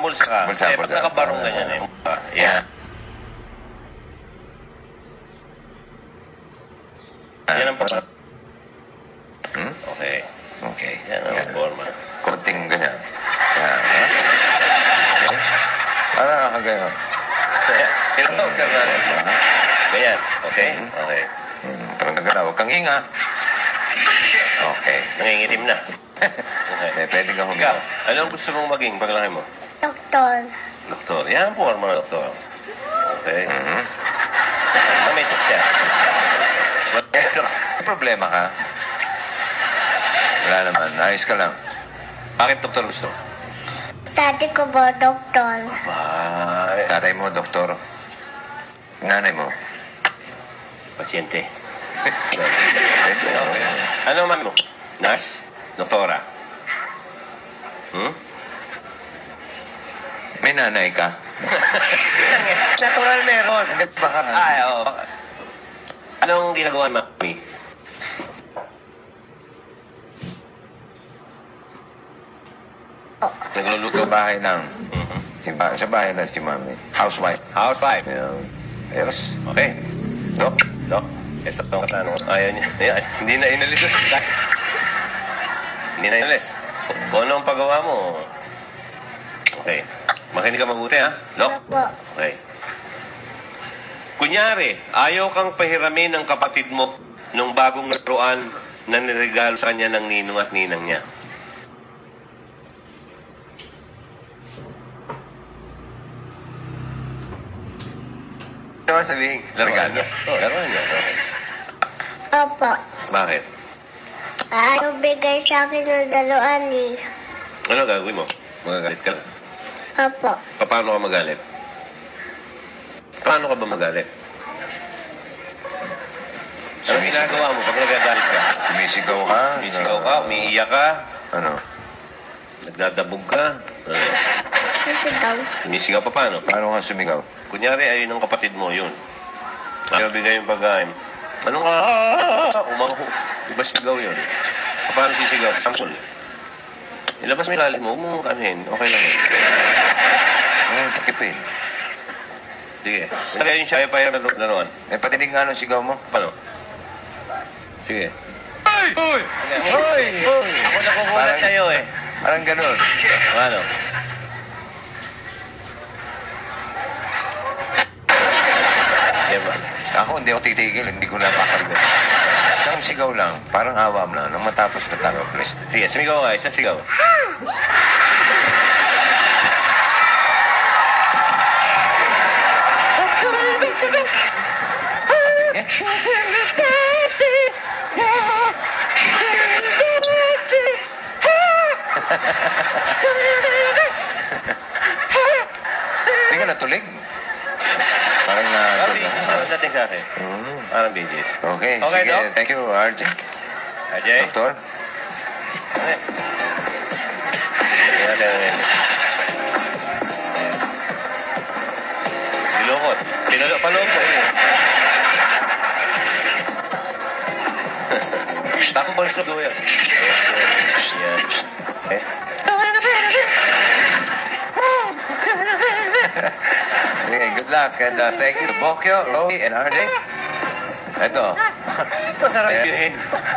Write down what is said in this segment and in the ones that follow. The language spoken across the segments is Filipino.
bulsa ka. Bulsa, Pag bulsa. nakabarong ganyan eh. Yan. Yan ang papa. Okay. Okay. Yan ang forma. Konting ganyan. Yan. Ha? Okay. Para nakagayon. Tinatawag ka na. Ganyan. Okay? Okay. Parang nagalaw. Huwag kang hinga. Okay. Nangingitim na. Okay. Pwede kang Ikaw, humigaw. ano ang gusto mong maging paglaki mo? Doktor. Doktor. Yan ang forma ng doktor. Okay. Mhm. May siya. May problema ka? Wala naman. Ayos ka lang. Bakit doktor gusto? Dati ko po, doktor. Tatay mo, doktor. Nanay mo. Pasyente. Pwede. Okay. Ano man mo? Nurse? Doktora? May nanay ka. Natural meron. Baka nga. Ay, oo. Anong ginagawa ni Mami? Nagluluto bahay ng... Sa bahay lang si mami. Housewife. Housewife. Yan. Ayos. Okay. Dok. Dok, ito ang katanungan. Ayaw niya. Ayan, hindi na inalis. Hindi na inalis. Kung ano ang paggawa mo. Okay. Makinig ka mabuti, ha? Dok? Opo. Okay. Kunyari, ayaw kang pahiramin ng kapatid mo nung bagong laruan na niregalo sa kanya ng ninong at ninang niya. Ano sabihin? Laruan niya. Laruan niya. Okay. Opo. Bakit? Ayaw bigay sa akin ng daluan eh. Ano gagawin mo? Magagalit ka? Opo. Paano ka magalit? Paano ka ba magalit? Ano ginagawa mo pag nagagalit ka? Sumisigaw ka? Sumisigaw ka, umiiyak ka, Ano? nagdadabog ka. Sisigaw. Sumisigaw pa paano? Paano ka sumigaw? Kunyari, ayun ang kapatid mo, yun. Ayaw bigay yung pagkain. Anong iba sigaw yun. Paano sisigaw? Sampol. Ilabas mo yung lalim mo, huwag mo kanuhin. Okay lang yun. Takipin. Sige. Kaya yun siya, ayaw pa yung laruan. Eh, patinig nga nung sigaw mo. Paano? Sige. Hoy! Hoy! Hoy! Hoy! Ako nakukulat sa'yo eh. Parang ganun. Ano? Diba? Ako, hindi ako titigil. Hindi ko napakarinig. Isang sigaw lang. Parang awam lang. Nang matapos na tayo, please. Sige, sumigaw ka. Isang sigaw. Hindi ka natulig. Parang Parang bigis na dating sa akin. Parang bigis. Okay, Okay, sige. Doc? Thank you, RJ. Ajay? Doktor? Nilokot. Paloko eh. Tako ba sa duya? Yan. Eh? Okay, good luck. And thank you to Bokyo, Roy, and RJ. Ito. Masarap yun.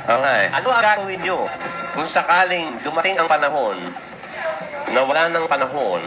Okay. Ano ang gagawin nyo kung sakaling dumating ang panahon na wala ng panahon